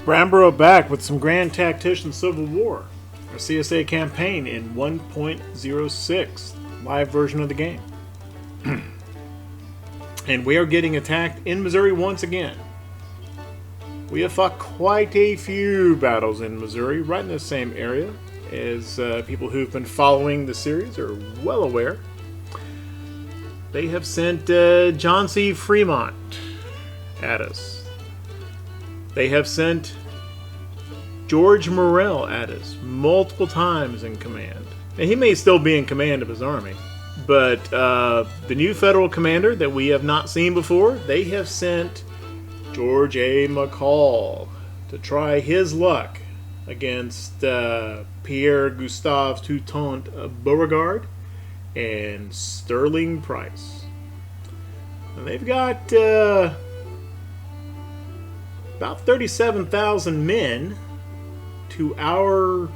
Bramborough back with some Grand Tactician Civil War, our CSA campaign in 1.06, live version of the game. And we are getting attacked in Missouri once again. We have fought quite a few battles in Missouri, right in the same area, as people who've been following the series are well aware. They have sent John C. Fremont at us. They have sent George Morrell at us multiple times in command. And he may still be in command of his army, but the new federal commander that we have not seen before, they have sent George A. McCall to try his luck against Pierre Gustave Toutant of Beauregard and Sterling Price. And they've got about 37,000 men to our,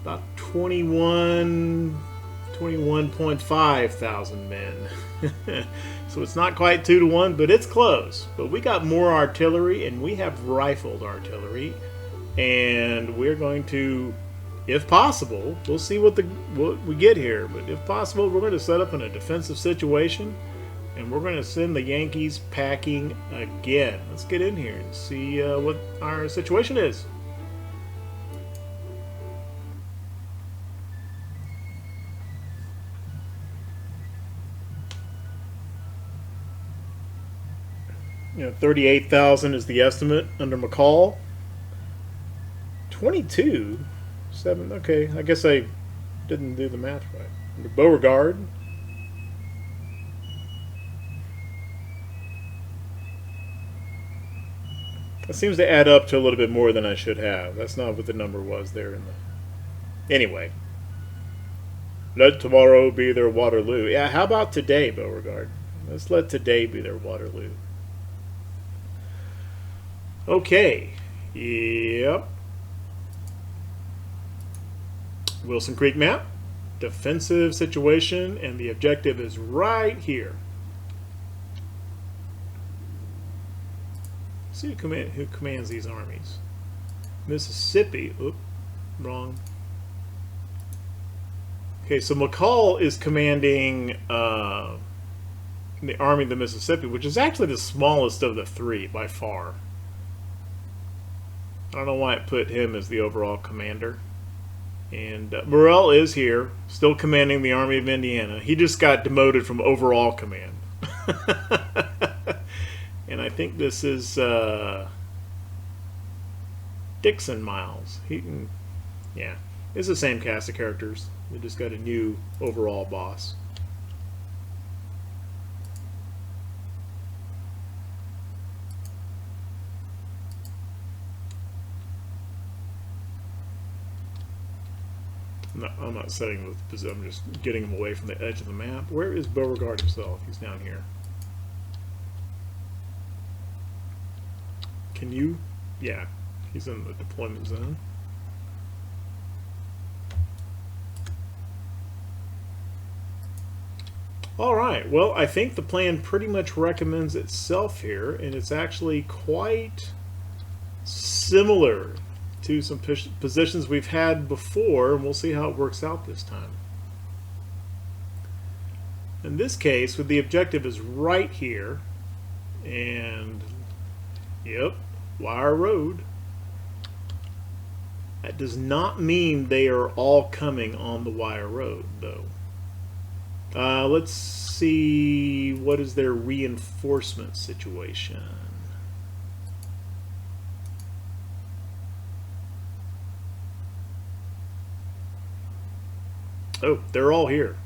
about 21.5 thousand men. So it's not quite 2 to 1, but it's close. But we got more artillery, and we have rifled artillery, and we're going to, if possible, we'll see what we get here, but if possible, we're going to set up in a defensive situation, and we're going to send the Yankees packing again. Let's get in here and see what our situation is. You know, 38,000 is the estimate under McCall. 7. Okay, I guess I didn't do the math right. Under Beauregard, that seems to add up to a little bit more than I should have. That's not what the number was there in the... Anyway. Let tomorrow be their Waterloo. Yeah, how about today, Beauregard? Let's let today be their Waterloo. Okay. Yep. Wilson Creek map. Defensive situation, and the objective is right here. See who commands these armies. Mississippi. Oop, wrong. Okay, so McCall is commanding the Army of the Mississippi, which is actually the smallest of the 3 by far. I don't know why it put him as the overall commander. And Morrell is here, still commanding the Army of Indiana. He just got demoted from overall command. And I think this is Dixon Miles. Yeah, it's the same cast of characters. They just got a new overall boss. I'm not setting the position. I'm just getting him away from the edge of the map. Where is Beauregard himself? He's down here. Can you? Yeah, he's in the deployment zone. Alright, well, I think the plan pretty much recommends itself here, and it's actually quite similar to some positions we've had before, and we'll see how it works out this time. In this case, with the objective is right here, and yep, Wire Road. That does not mean they are all coming on the Wire Road, though. Let's see, what is their reinforcement situation? Oh, they're all here.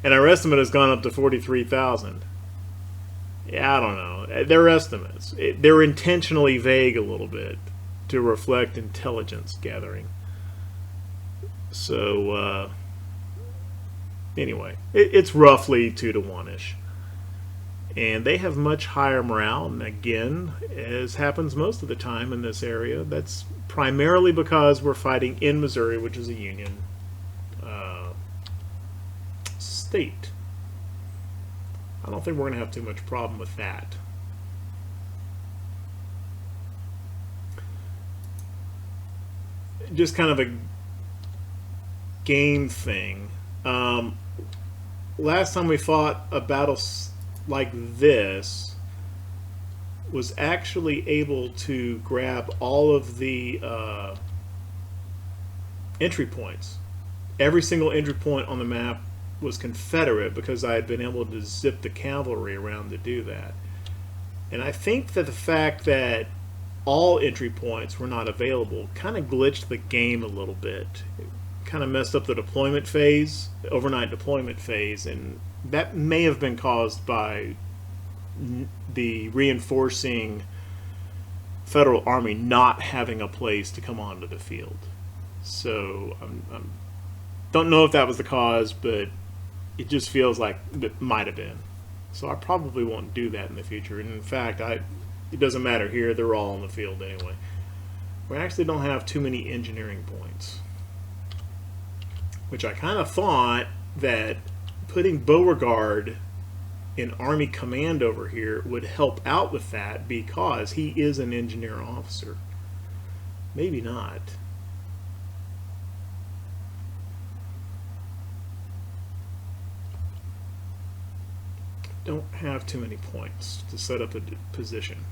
And our estimate has gone up to 43,000. Yeah, I don't know. They're estimates. They're intentionally vague a little bit to reflect intelligence gathering. So, anyway, it's roughly 2 to 1-ish. And they have much higher morale, and again, as happens most of the time in this area, that's primarily because we're fighting in Missouri, which is a Union state. I don't think we're going to have too much problem with that. Just kind of a game thing. Last time we fought a battle like this, was actually able to grab all of the entry points. Every single entry point on the map was Confederate because I had been able to zip the cavalry around to do that. And I think that the fact that all entry points were not available kind of glitched the game a little bit. It kind of messed up the deployment phase, the overnight deployment phase, and that may have been caused by the reinforcing Federal Army not having a place to come onto the field. So I don't know if that was the cause, but it just feels like it might have been. So I probably won't do that in the future. And in fact, it doesn't matter here. They're all on the field anyway. We actually don't have too many engineering points, which I kind of thought that putting Beauregard in Army Command over here would help out with that because he is an engineer officer. Maybe not. Don't have too many points to set up a position.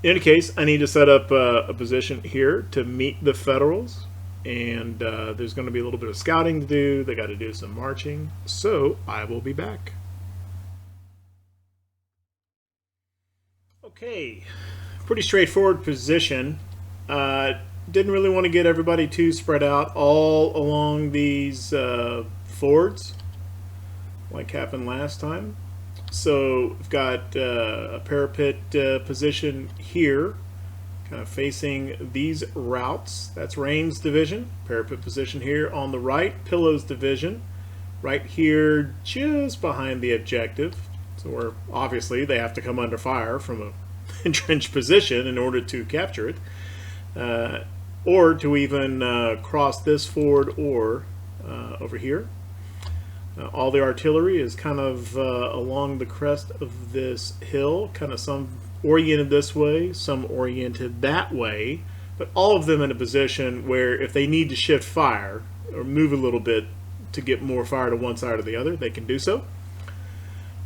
In any case, I need to set up a position here to meet the Federals, and there's going to be a little bit of scouting to do. They got to do some marching, so I will be back. Okay, pretty straightforward position. Didn't really want to get everybody too spread out all along these fords like happened last time. So we've got a parapet position here, kind of facing these routes. That's Rain's division. Parapet position here on the right, Pillow's division, right here just behind the objective. So we're obviously they have to come under fire from a entrenched position in order to capture it, or to even cross this ford or over here. All the artillery is kind of along the crest of this hill, kind of some oriented this way, some oriented that way, but all of them in a position where if they need to shift fire or move a little bit to get more fire to one side or the other, they can do so.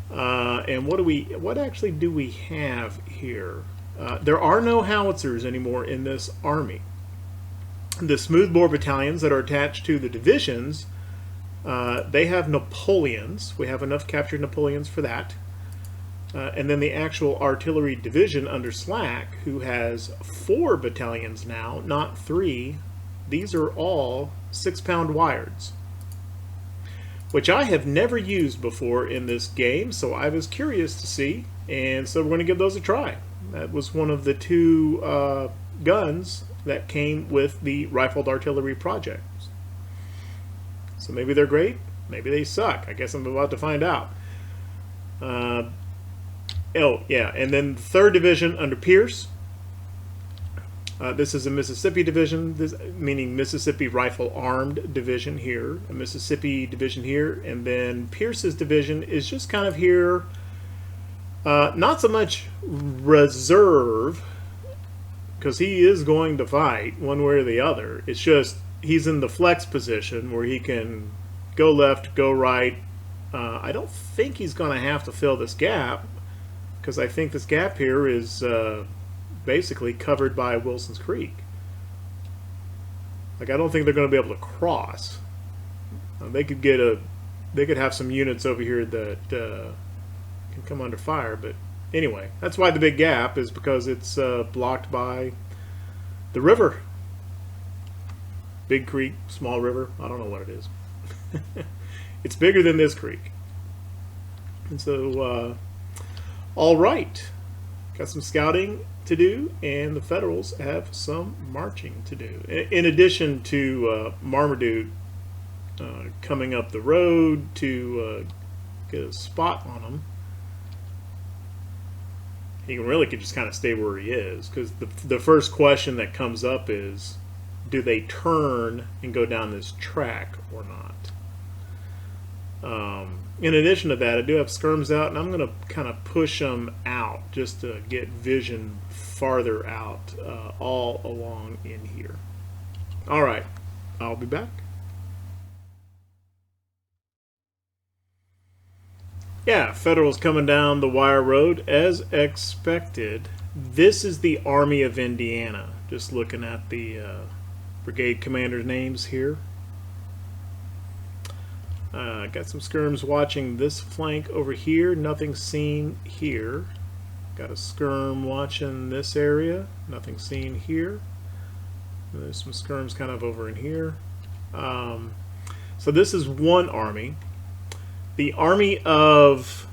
And what actually do we have here? There are no howitzers anymore in this army. The smoothbore battalions that are attached to the divisions, they have Napoleons. We have enough captured Napoleons for that. And then the actual artillery division under Slack, who has 4 battalions now, not 3. These are all 6-pound Wiards, which I have never used before in this game, so I was curious to see, and so we're going to give those a try. That was one of the 2 guns that came with the rifled artillery project. So maybe they're great, maybe they suck. I guess I'm about to find out. Oh, yeah, and then the 3rd Division under Pierce. This is a Mississippi division, meaning Mississippi Rifle Armed Division here, a Mississippi division here, and then Pierce's division is just kind of here, not so much reserve, because he is going to fight one way or the other. It's just he's in the flex position where he can go left, go right. I don't think he's going to have to fill this gap, because I think this gap here is basically covered by Wilson's Creek. Like, I don't think they're going to be able to cross. They could have some units over here that can come under fire, but anyway, that's why the big gap is, because it's blocked by the river. Big creek, small river, I don't know what it is. It's bigger than this creek. And so, all right, got some scouting to do, and the Federals have some marching to do. In addition to Marmaduke coming up the road to get a spot on them. He really could just kind of stay where he is, because the first question that comes up is, do they turn and go down this track or not? In addition to that, I do have skirms out, and I'm going to kind of push them out just to get vision farther out all along in here. All right, I'll be back. Yeah, Federals coming down the wire road as expected. This is the Army of Indiana. Just looking at the brigade commanders' names here. Got some skirms watching this flank over here. Nothing seen here. Got a skirm watching this area. Nothing seen here. There's some skirms kind of over in here. So this is one army. The army of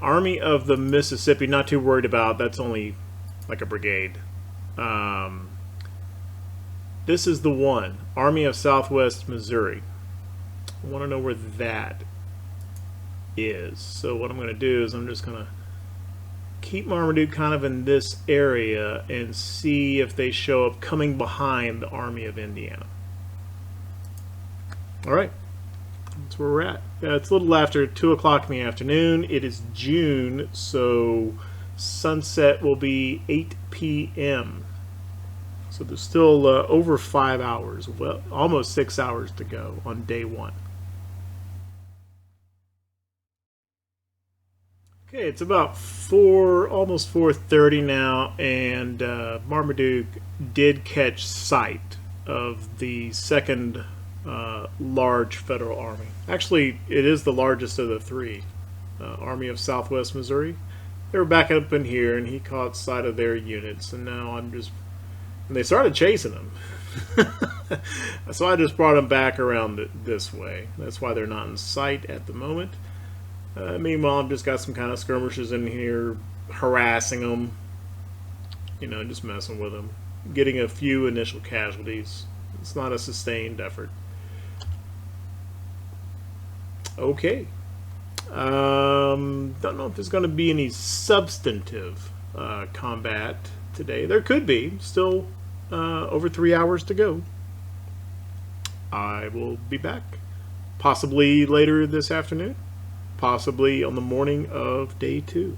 Army of the Mississippi, not too worried about. That's only like a brigade. This is the one, Army of Southwest Missouri. I want to know where that is. So what I'm going to do is I'm just going to keep Marmaduke kind of in this area and see if they show up coming behind the Army of Indiana. Alright, that's where we're at. It's a little after 2 o'clock in the afternoon. It is June, so sunset will be 8 p.m. So there's still over 5 hours, well, almost 6 hours to go on day one. Okay, it's about almost 4:30 now, and Marmaduke did catch sight of the second large federal army. Actually, it is the largest of the three. Army of Southwest Missouri. They were back up in here, and he caught sight of their units, and now and they started chasing them. So I just brought them back around this way. That's why they're not in sight at the moment. Meanwhile, I've just got some kind of skirmishers in here harassing them, you know, just messing with them, getting a few initial casualties. It's not a sustained effort. Okay. Don't know if there's going to be any substantive combat today. There could be. Still over 3 hours to go. I will be back. Possibly later this afternoon. Possibly on the morning of day 2.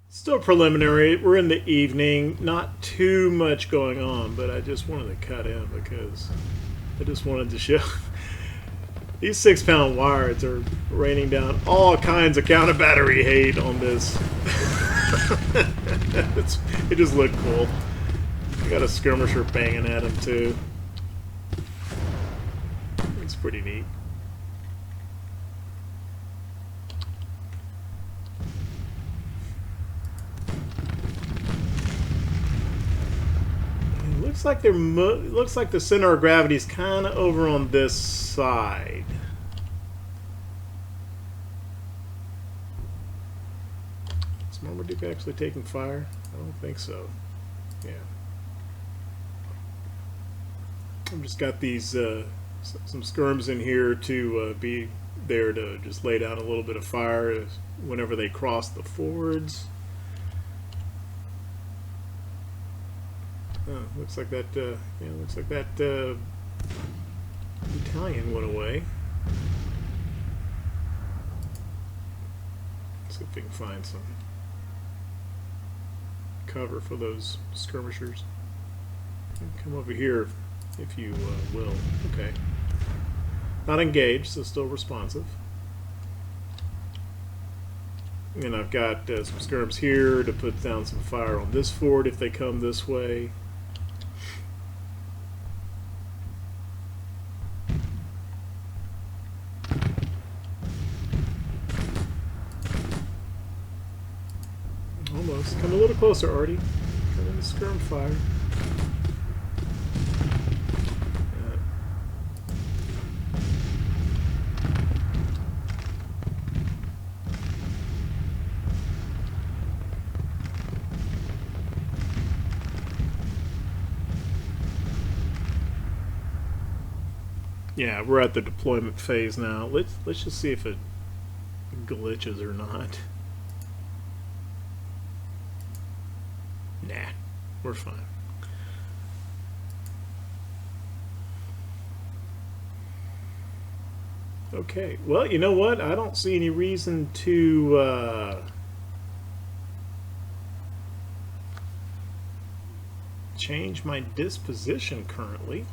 Still preliminary. We're in the evening. Not too much going on, but I just wanted to cut in because I just wanted to show these 6-pound Wiards are raining down all kinds of counter battery hate on this. It just looked cool. I got a skirmisher banging at him too. It's pretty neat. Looks like the center of gravity is kind of over on this side. Is Marmaduke actually taking fire? I don't think so. Yeah. I've just got these some skirms in here to be there to just lay down a little bit of fire whenever they cross the fords. Oh, looks like that. Looks like that battalion went away. Let's see if we can find some cover for those skirmishers. Come over here if you will. Okay. Not engaged, so still responsive. And I've got some skirms here to put down some fire on this fort if they come this way. Almost. Come a little closer, Artie. Come in the skirm fire. Yeah, we're at the deployment phase now. Let's just see if it glitches or not. Nah, we're fine. Okay, well, you know what? I don't see any reason to change my disposition currently.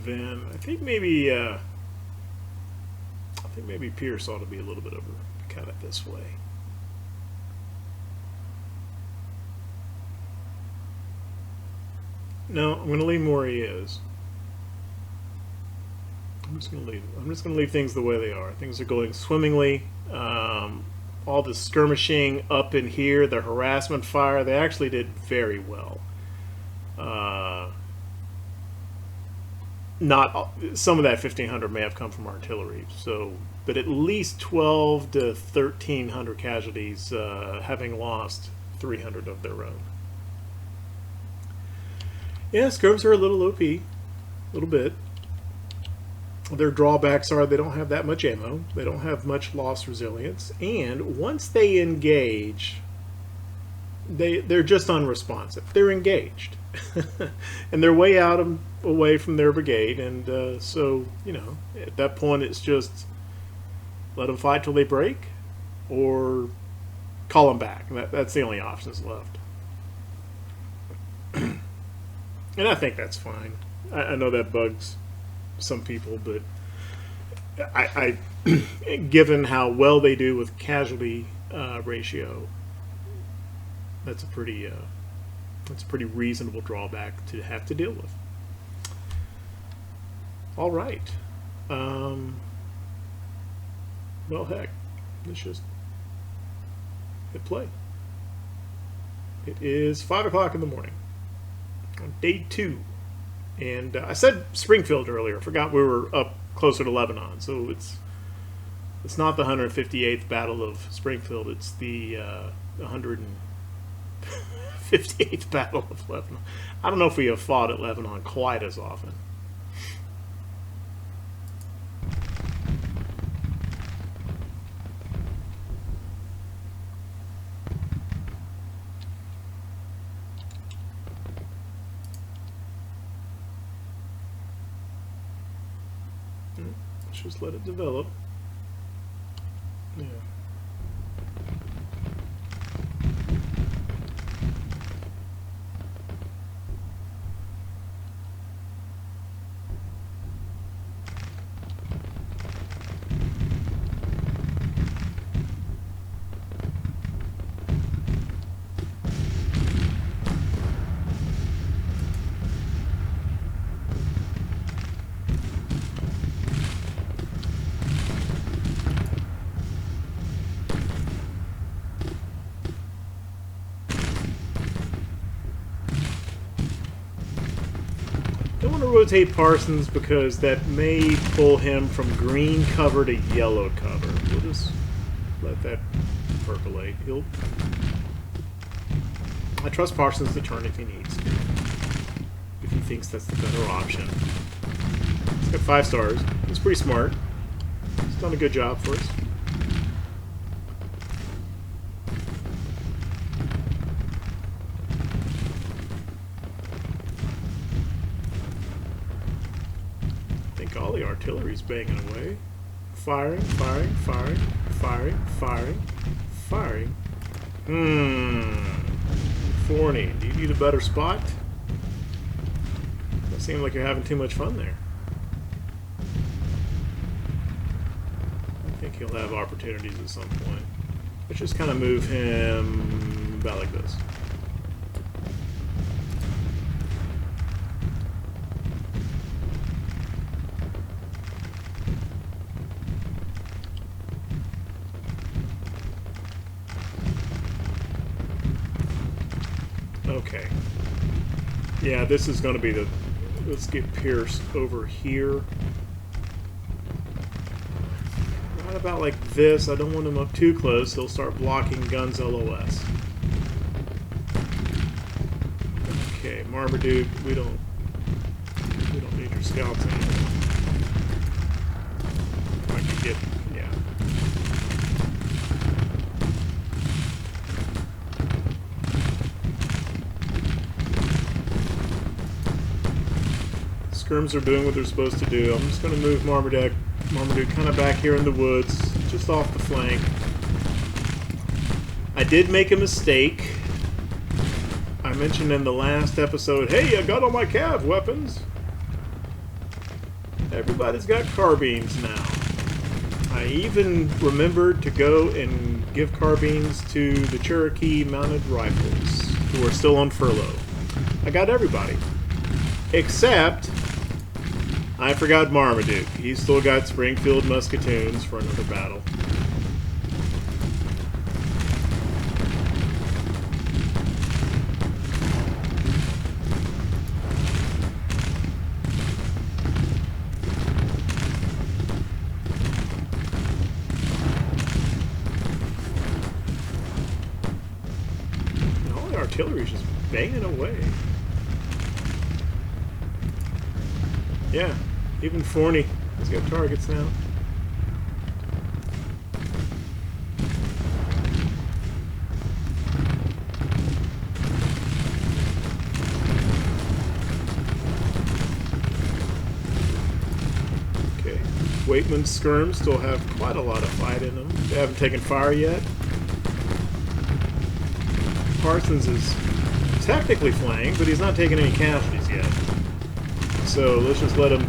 Then I think maybe Pierce ought to be a little bit over kind of this way. No, I'm going to leave him where he is. I'm just going to leave things the way they are. Things are going swimmingly. All the skirmishing up in here, the harassment fire, they actually did very well. Not some of that 1,500 may have come from artillery, so but at least 12 to 1,300 casualties, having lost 300 of their own. Yeah, skirms are a little OP, a little bit. Their drawbacks are they don't have that much ammo, they don't have much lost resilience, and once they engage, they're just unresponsive. They're engaged, and they're way out away from their brigade, and so you know at that point it's just let them fight till they break, or call them back. That's the only options left, and I think that's fine. I know that bugs some people, but I given how well they do with casualty ratio, that's a pretty reasonable drawback to have to deal with. All right. Well, heck, let's just hit play. It is 5 o'clock in the morning on day 2. And I said Springfield earlier. I forgot we were up closer to Lebanon. So it's not the 158th Battle of Springfield. It's the 158th Battle of Lebanon. I don't know if we have fought at Lebanon quite as often. Let's just let it develop. Yeah. Rotate Parsons because that may pull him from green cover to yellow cover. We'll just let that percolate. I trust Parsons to turn if he needs to, if he thinks that's the better option. He's got 5 stars. He's pretty smart. He's done a good job for us. All the artillery's banging away. Firing, firing, firing, firing, firing, firing. Forney, do you need a better spot? Doesn't seem like you're having too much fun there. I think he'll have opportunities at some point. Let's just kind of move him about like this. Okay. Yeah, this is going to be the... Let's get Pierce over here. Right about like this. I don't want him up too close. He'll start blocking guns LOS. Okay, Marmaduke, we don't need your scouts anymore. I can get, yeah. Skirms are doing what they're supposed to do. I'm just going to move Marmaduke kind of back here in the woods, just off the flank. I did make a mistake. I mentioned in the last episode, hey, I got all my cav weapons. Everybody's got carbines now. I even remembered to go and give carbines to the Cherokee mounted rifles, who are still on furlough. I got everybody. Except, I forgot Marmaduke. He's still got Springfield musketoons for another battle. Artillery's just banging away. Yeah, even Forney has got targets now. Okay, Waitman's skirms still have quite a lot of fight in them. They haven't taken fire yet. Parsons is technically flying, but he's not taking any casualties yet. So let's just let him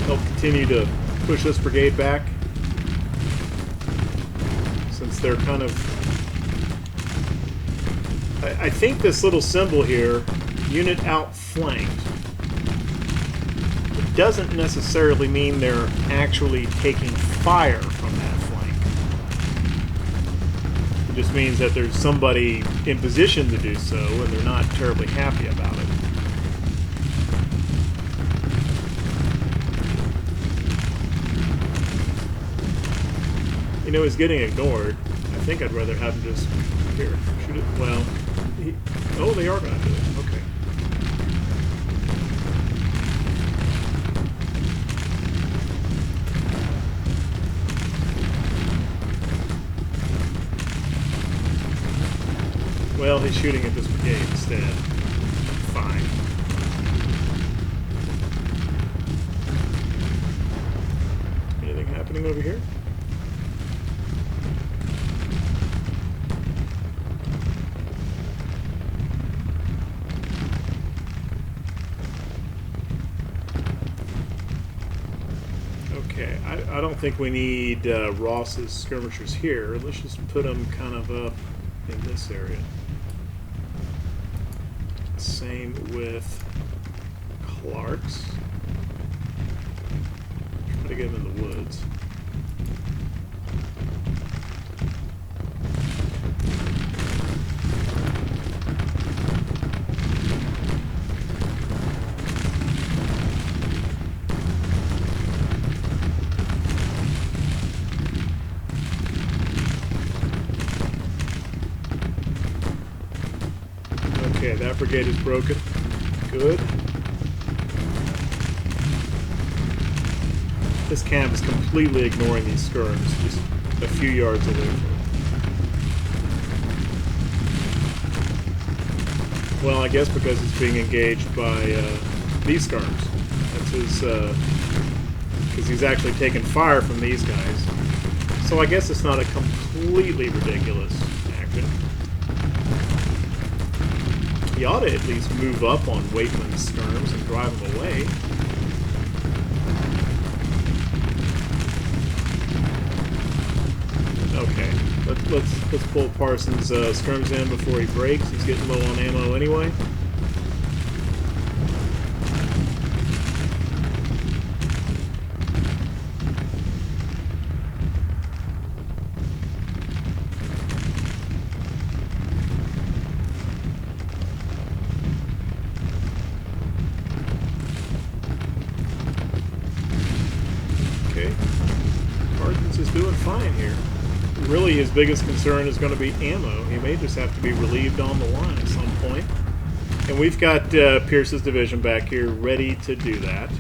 help continue to push this brigade back. Since they're kind of... I think this little symbol here, unit outflanked, it doesn't necessarily mean they're actually taking fire from that flank. It just means that there's somebody in position to do so, and they're not terribly happy about it. You know, he's getting ignored. I think I'd rather have him just... Here, shoot it. Well, oh, they are going to do it. Okay. Well, he's shooting at this brigade instead. Fine. Anything happening over here? Okay, I don't think we need Ross's skirmishers here. Let's just put them kind of up in this area. Same with Clark's. Try to get him in the woods. Okay, that brigade is broken. Good. This camp is completely ignoring these skirms, just a few yards away from it. Well, I guess because it's being engaged by these skirms. That's his, because he's actually taking fire from these guys. So I guess it's not a completely ridiculous action. He ought to at least move up on Waitman's skirms and drive them away. Okay, let's pull Parsons' skirms in before he breaks. He's getting low on ammo anyway. is doing fine here. Really, his biggest concern is going to be ammo. He may just have to be relieved on the line at some point. And we've got Pierce's division back here ready to do that.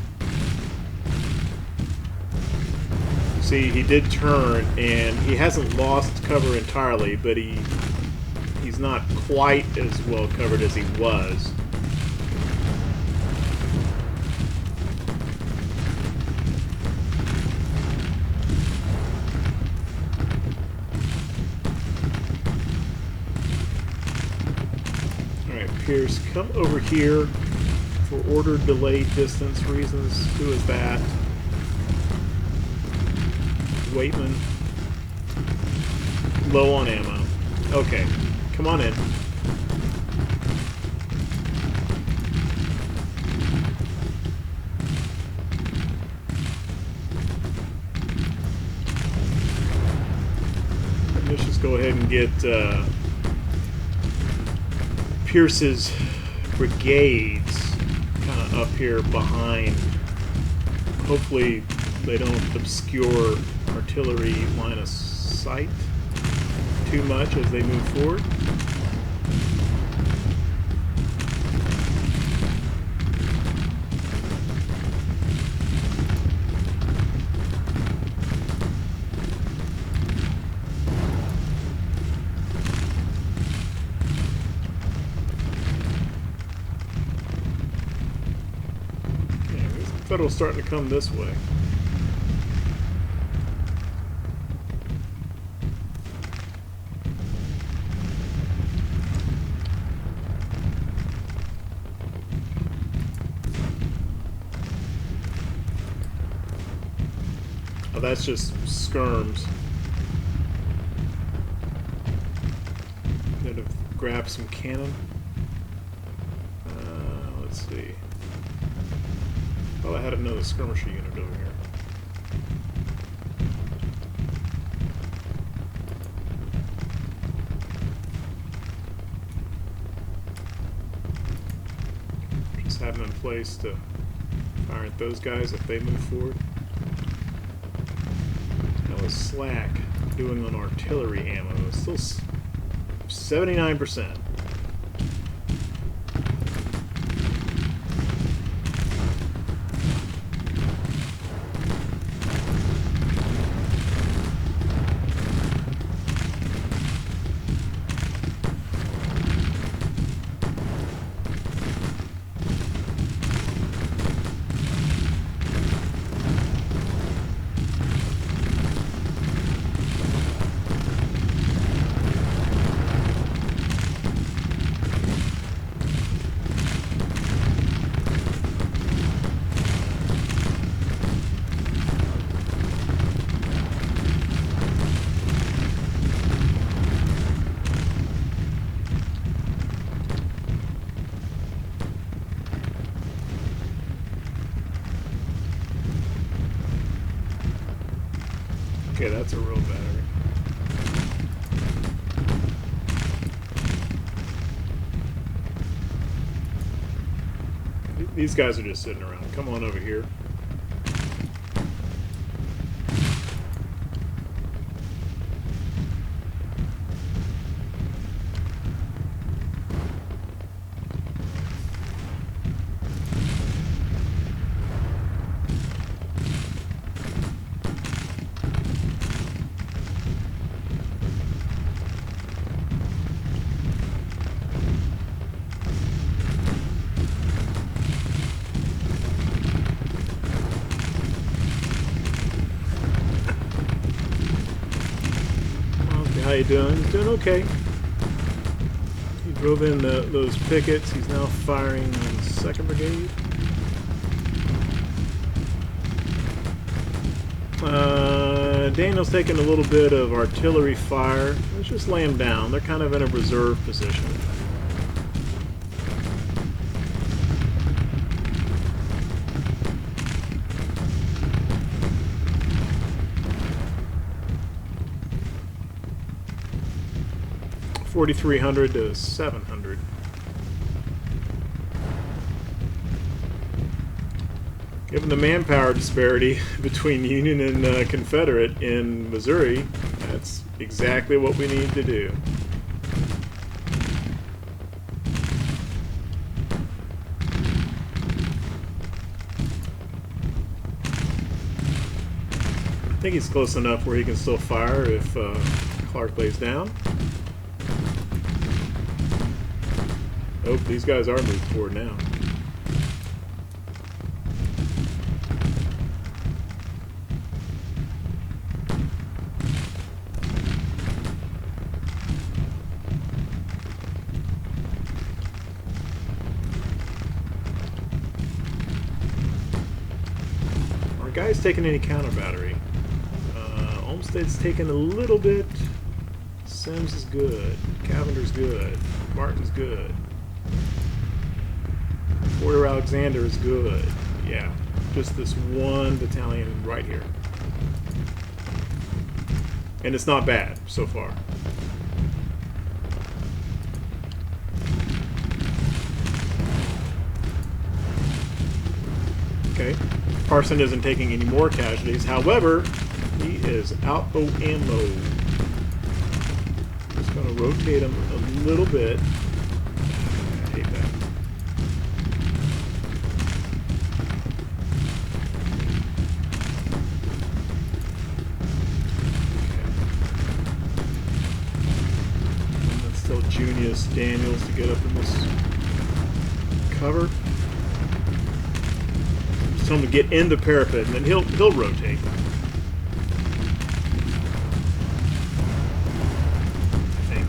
See, he did turn, and he hasn't lost cover entirely, but he's not quite as well covered as he was. Pierce, come over here for order delay distance reasons. Who is that? Waitman. Low on ammo. Okay, come on in. Let's just go ahead and get Pierce's brigades kind of up here behind. Hopefully they don't obscure artillery line of sight too much as they move forward. Federal's starting to come this way. Oh, that's just skirms that have grabbed some cannon. Let's see. Oh, I had another skirmisher unit over here. Just have them in place to fire at those guys if they move forward. How is Slack doing on artillery ammo? It's still 79%. Okay, that's a real battery. These guys are just sitting around. Come on over here. How you doing? He's doing okay. He drove in those pickets. He's now firing on 2nd Brigade. Daniel's taking a little bit of artillery fire. Let's just lay him down. They're kind of in a reserve position. $4,300 to $700. Given the manpower disparity between Union and Confederate in Missouri, that's exactly what we need to do. I think he's close enough where he can still fire if Clark lays down. Oh, these guys are moving forward now. Our guy's taking any counter battery. Olmsted's taking a little bit. Sims is good. Cavender's good. Martin's good. Porter Alexander is good. Yeah, just this one battalion right here. And it's not bad so far. Okay, Parson isn't taking any more casualties. However, he is out of ammo. Just going to rotate him a little bit. I hate that. Still Junius Daniels to get up in this cover. Just tell him to get in the parapet, and then he'll rotate. I think.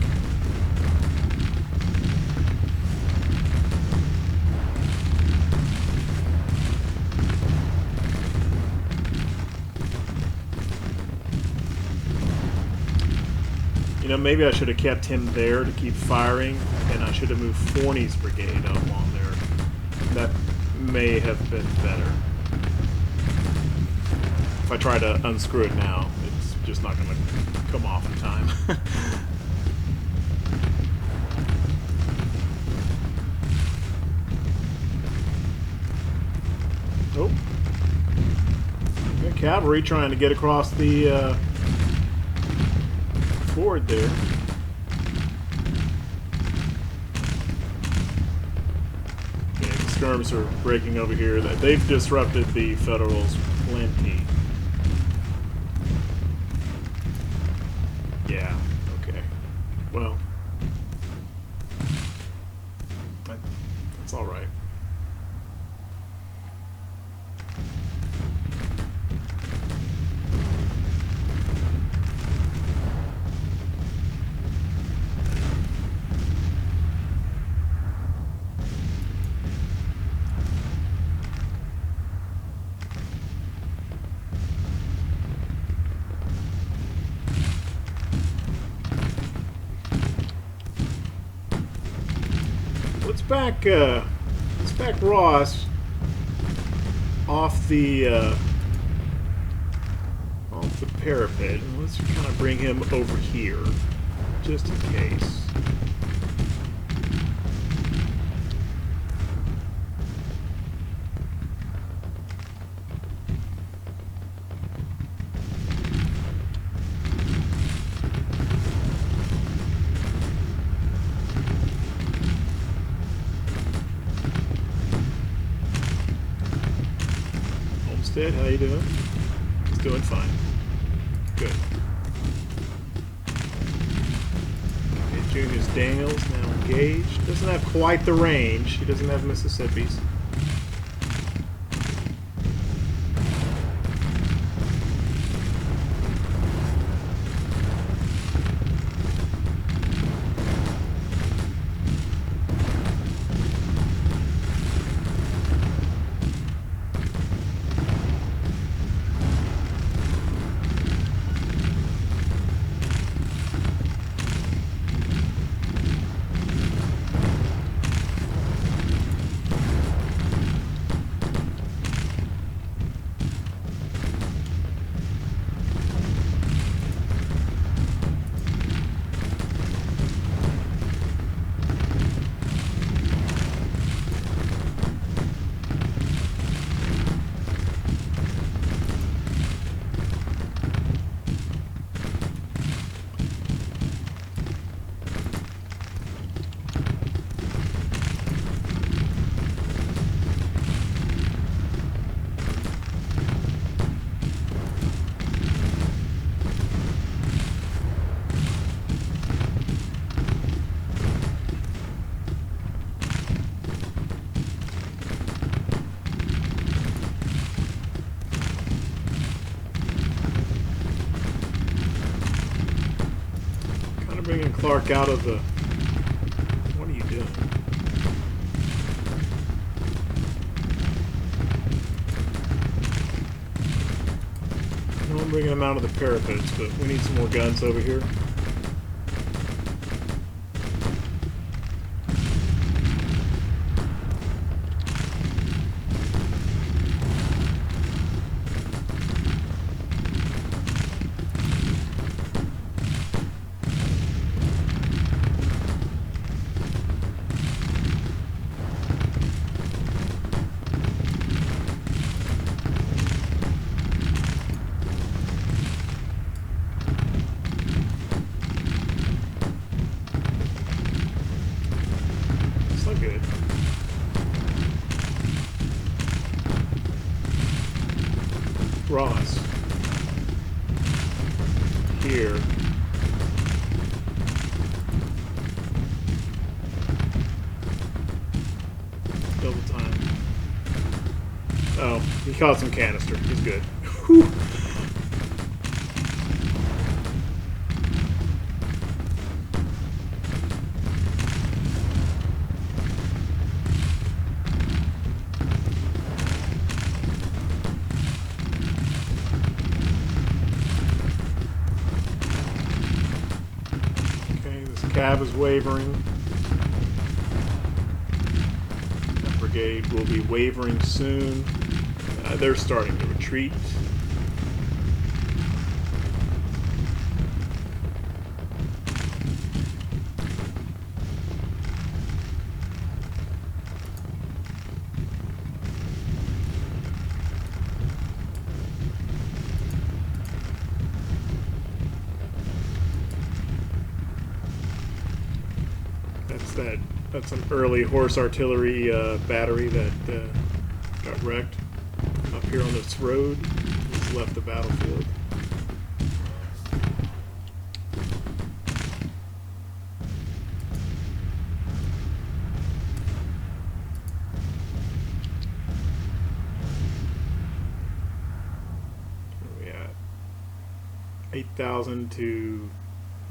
You know, maybe I should have kept him there to keep firing, and I should have moved Forney's brigade up on there. That may have been better. If I try to unscrew it now, it's just not going to come off in time. Oh. Got cavalry trying to get across the ford there. Okay, the skirms are breaking over here. They've disrupted the Federals plenty. Yeah, okay. Well, that's all right. Let's back Ross off the parapet, and let's kind of bring him over here, just in case. How you doing? He's doing fine. Good. Okay, Junius Daniels now engaged. Doesn't have quite the range. He doesn't have Mississippi's. Clark out of the... What are you doing? No, I'm bringing them out of the parapets, but we need some more guns over here. Good. Ross. Here. Double time. Oh, he caught some canister. He's good. Whew. Cab is wavering. That brigade will be wavering soon. They're starting to retreat. That's an early horse artillery battery that got wrecked up here on this road. He's left the battlefield. Where are we at? 8,000 to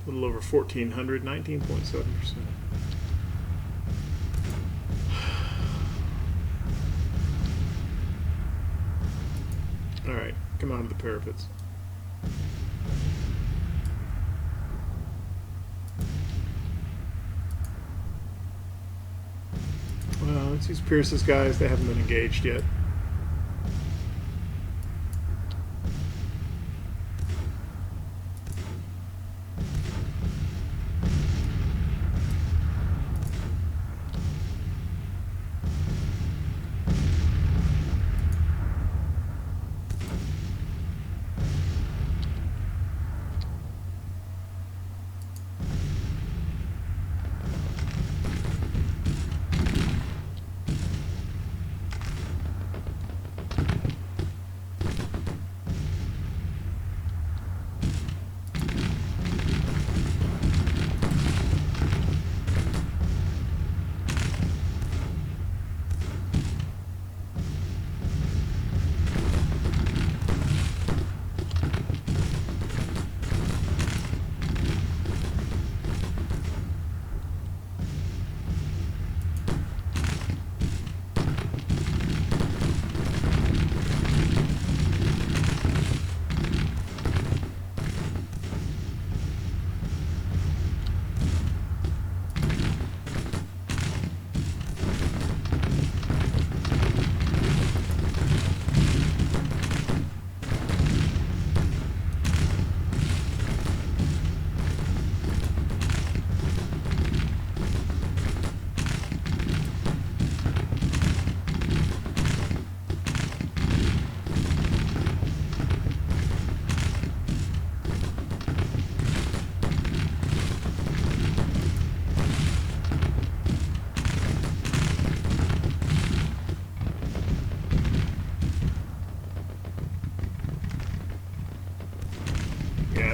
a little over 1,400, 19.7%. Alright, come out of the parapets. Well, let's use Pierce's guys. They haven't been engaged yet.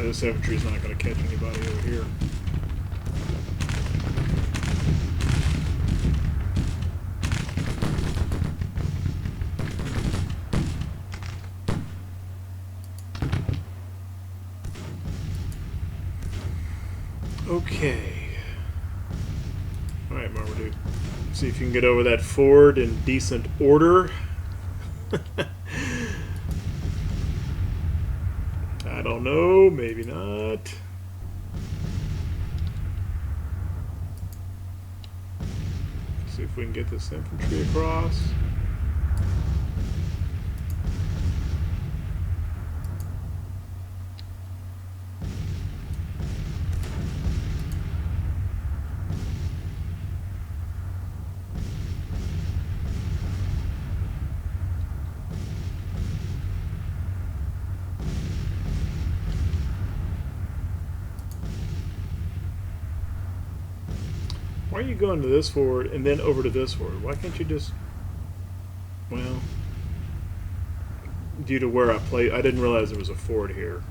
This infantry's not going to catch anybody over here. Okay. Alright, Marmaduke. See if you can get over that ford in decent order. I don't know, maybe not. See if we can get this infantry across. Why are you going to this forward and then over to this forward? Why can't you just... Well... Due to where I played, I didn't realize there was a ford here.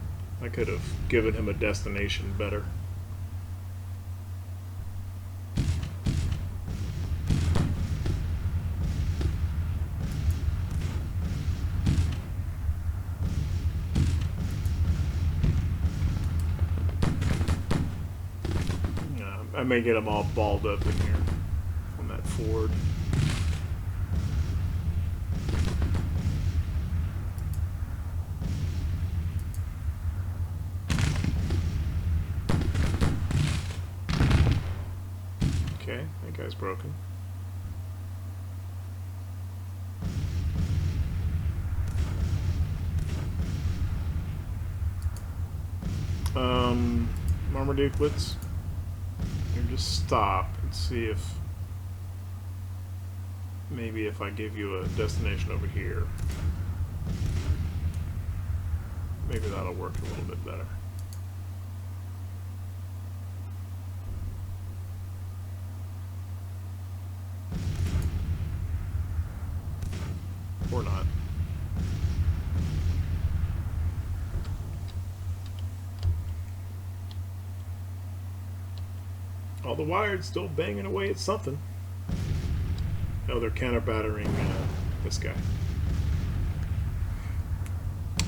I could have given him a destination better. I may get them all balled up in here on that ford. Okay, that guy's broken. Marmaduke, let's just stop and see if maybe if I give you a destination over here, maybe that'll work a little bit better. Or not. All the Wiards still banging away at something. Oh, they're counter-battering this guy.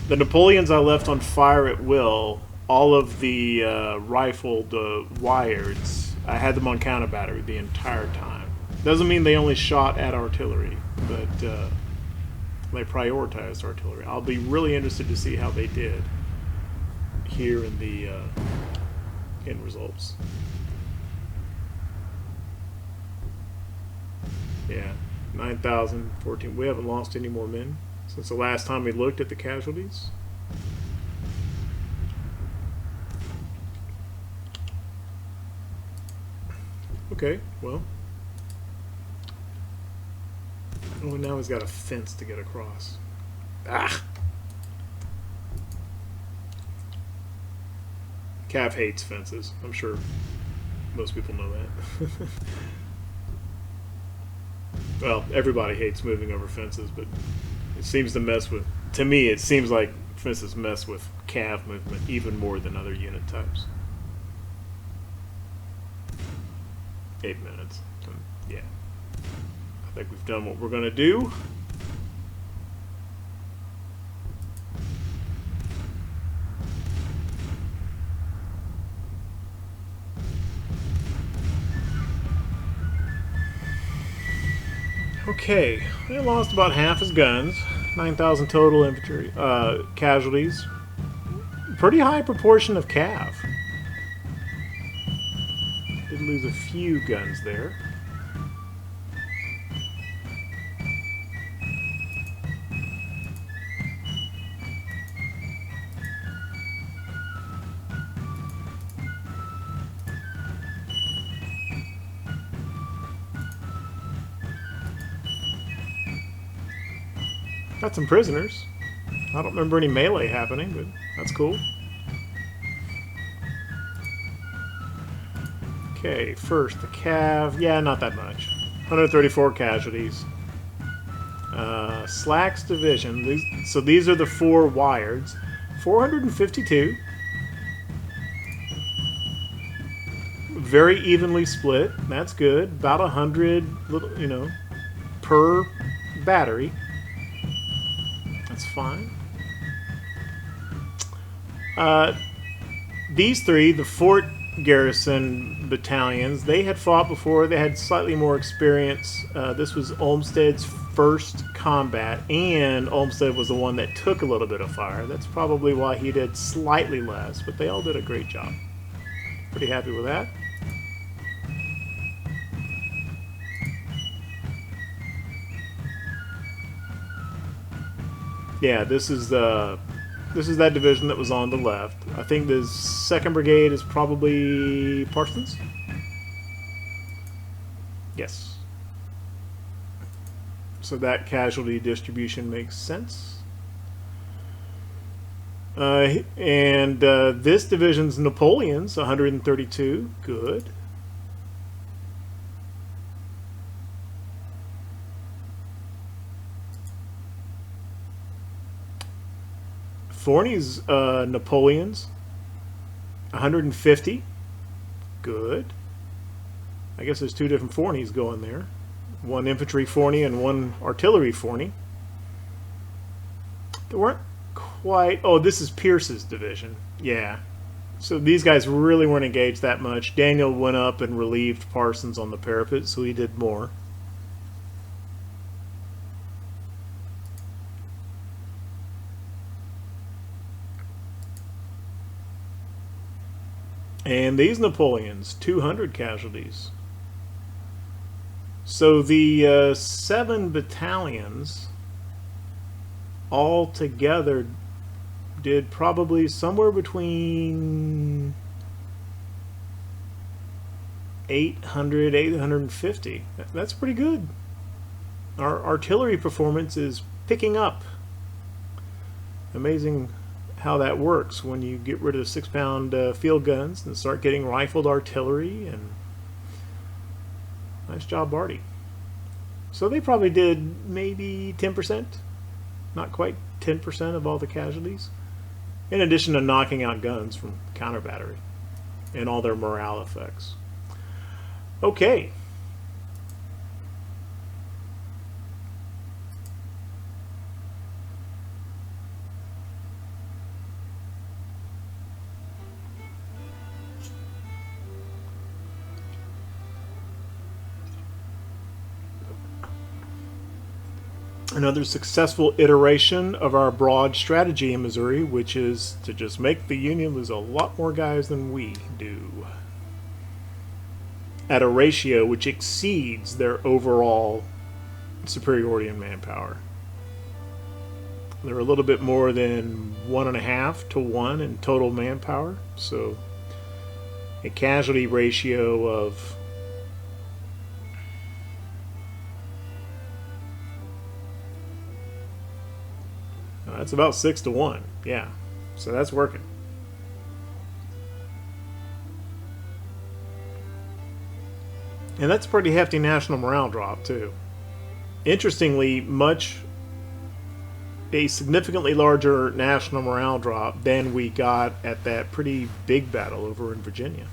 The Napoleons I left on fire at will. All of the rifled Wiards, I had them on counter-battery the entire time. Doesn't mean they only shot at artillery, but they prioritized artillery. I'll be really interested to see how they did here in the end results. Yeah, 9,014. We haven't lost any more men since the last time we looked at the casualties. Okay, well. Oh, now he's got a fence to get across. Ah! Cav hates fences. I'm sure most people know that. Well, everybody hates moving over fences, but it seems to mess with... To me, it seems like fences mess with cav movement even more than other unit types. 8 minutes. Yeah. I think we've done what we're going to do. Okay, they lost about half his guns, 9,000 total infantry casualties. Pretty high proportion of cav. Did lose a few guns there. Got some prisoners. I don't remember any melee happening, but that's cool. Okay, first the cav. Yeah, not that much. 134 casualties. Slack's division. So these are the 4 Wiards. 452. Very evenly split. That's good. About 100, per battery. That's fine. These 3, the fort garrison battalions. They had fought before. They had slightly more experience. This was Olmsted's first combat, and Olmsted was the one that took a little bit of fire. That's probably why he did slightly less, but they all did a great job. Pretty happy with that. Yeah, this is that division that was on the left. I think the 2nd Brigade is probably Parsons? Yes. So that casualty distribution makes sense. This division's Napoleon's 132. Good. Forney's Napoleon's 150. Good. I guess there's 2 different Forneys going there. One infantry Forney and one artillery Forney. They weren't quite... Oh, this is Pierce's division. Yeah. So these guys really weren't engaged that much. Daniel went up and relieved Parsons on the parapet, so he did more. And these Napoleons, 200 casualties. So the 7 battalions all together did probably somewhere between 800, 850. That's pretty good. Our artillery performance is picking up. Amazing how that works when you get rid of 6-pound field guns and start getting rifled artillery. And nice job, Artie. So they probably did maybe 10%, not quite 10% of all the casualties, in addition to knocking out guns from counter battery and all their morale effects. Okay. Another successful iteration of our broad strategy in Missouri, which is to just make the Union lose a lot more guys than we do, at a ratio which exceeds their overall superiority in manpower. They're a little bit more than 1.5 to 1 in total manpower, so a casualty ratio of that's about 6 to 1. Yeah, so that's working. And that's a pretty hefty national morale drop too. Interestingly, a significantly larger national morale drop than we got at that pretty big battle over in Virginia.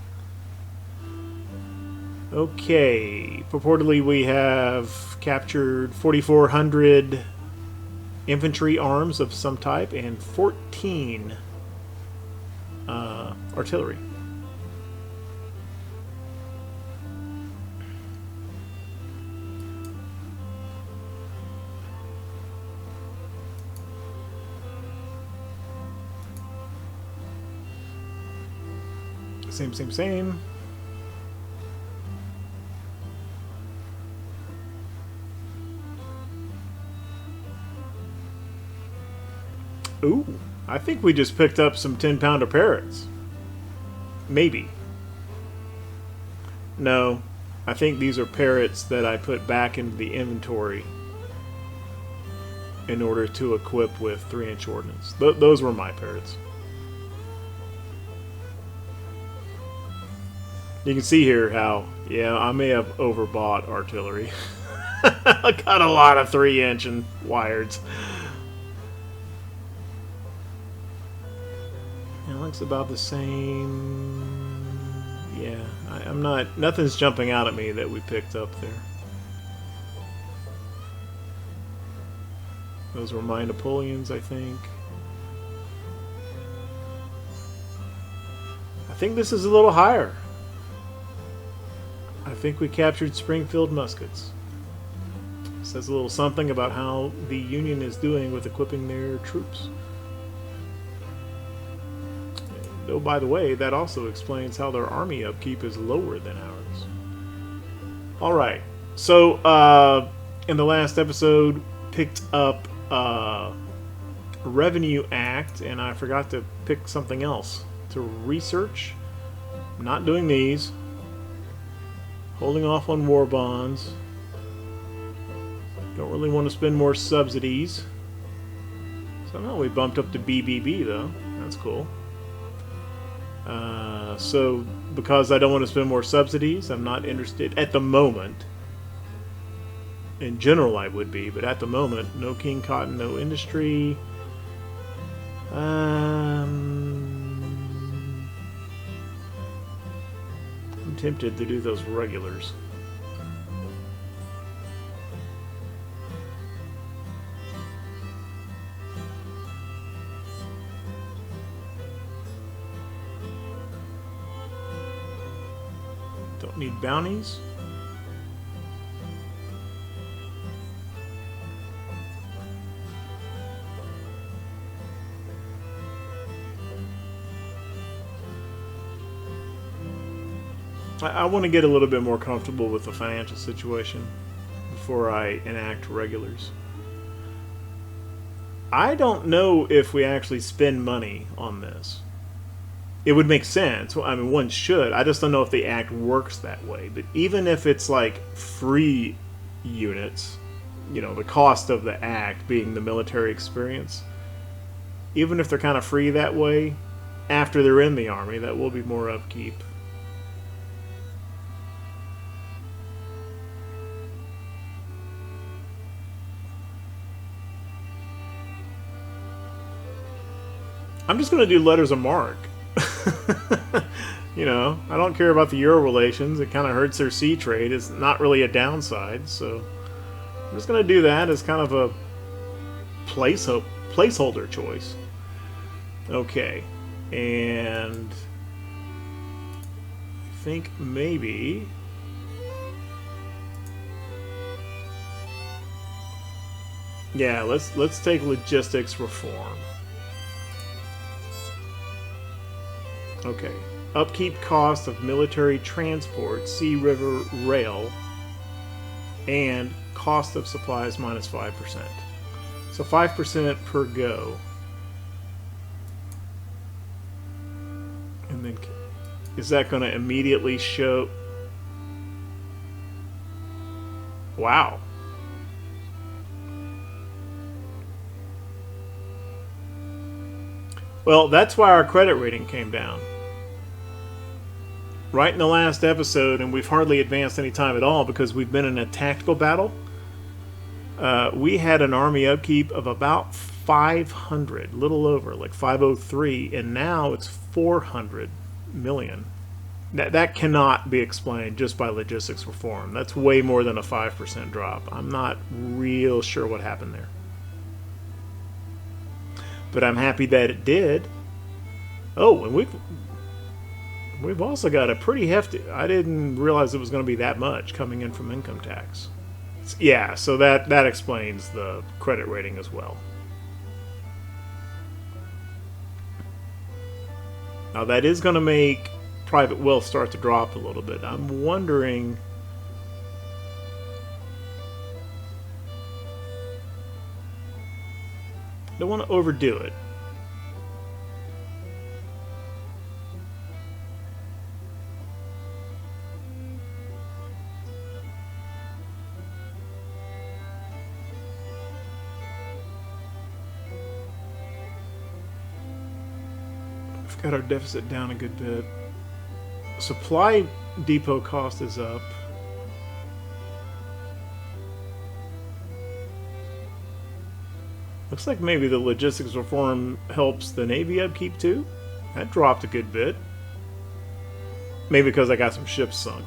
Okay, purportedly we have captured 4,400 infantry arms of some type and 14 artillery. Same. Ooh, I think we just picked up some 10-pounder parrots. Maybe. No, I think these are parrots that I put back into the inventory in order to equip with 3-inch ordnance. Those were my parrots. You can see here how, yeah, I may have overbought artillery. I got a lot of 3-inch and Wiards. It looks about the same. Yeah, I'm not. Nothing's jumping out at me that we picked up there. Those were my Napoleons, I think. I think this is a little higher. I think we captured Springfield muskets. Says a little something about how the Union is doing with equipping their troops. And, oh, by the way, that also explains how their army upkeep is lower than ours. Alright, so in the last episode, picked up Revenue Act, and I forgot to pick something else. To research. I'm not doing these. Holding off on war bonds. Don't really want to spend more subsidies. Somehow we bumped up to BBB though. That's cool. So because I don't want to spend more subsidies, I'm not interested at the moment. In general I would be, but at the moment, no king cotton, no industry. I'm tempted to do those regulars. Don't need bounties. I want to get a little bit more comfortable with the financial situation before I enact regulars. I don't know if we actually spend money on this. It would make sense. I mean, one should. I just don't know if the act works that way. But even if it's like free units, you know, the cost of the act being the military experience, even if they're kind of free that way, after they're in the army, that will be more upkeep. I'm just going to do letters of marque. You know, I don't care about the Euro relations. It kind of hurts their sea trade. It's not really a downside, so I'm just going to do that as kind of a placeholder choice. Okay, and I think maybe yeah, let's take logistics reform. Okay. Upkeep cost of military transport, sea, river, rail, and cost of supplies minus 5%. So 5% per go. And then, is that going to immediately show? Wow. Well, that's why our credit rating came down. Right in the last episode, and we've hardly advanced any time at all because we've been in a tactical battle. We had an army upkeep of about 500, little over, like 503, and now it's 400 million. That cannot be explained just by logistics reform. That's way more than a 5% drop. I'm not real sure what happened there. But I'm happy that it did. Oh, and we've also got a pretty hefty... I didn't realize it was going to be that much coming in from income tax. Yeah, so that explains the credit rating as well. Now that is going to make private wealth start to drop a little bit. I'm wondering... Don't want to overdo it. We've got our deficit down a good bit. Supply depot cost is up. Looks like maybe the logistics reform helps the Navy upkeep too. That dropped a good bit. Maybe because I got some ships sunk.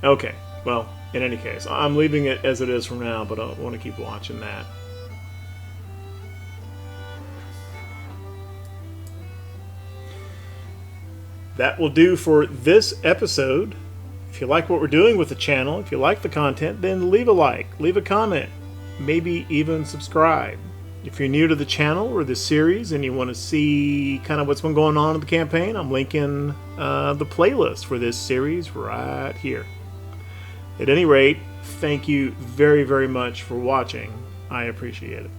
Okay, well, in any case, I'm leaving it as it is for now, but I want to keep watching that. that will do for this episode. If you like what we're doing with the channel, if you like the content, then leave a like, leave a comment, maybe even subscribe. If you're new to the channel or the series and you want to see kind of what's been going on in the campaign, I'm linking the playlist for this series right here. At any rate, thank you very, very much for watching. I appreciate it.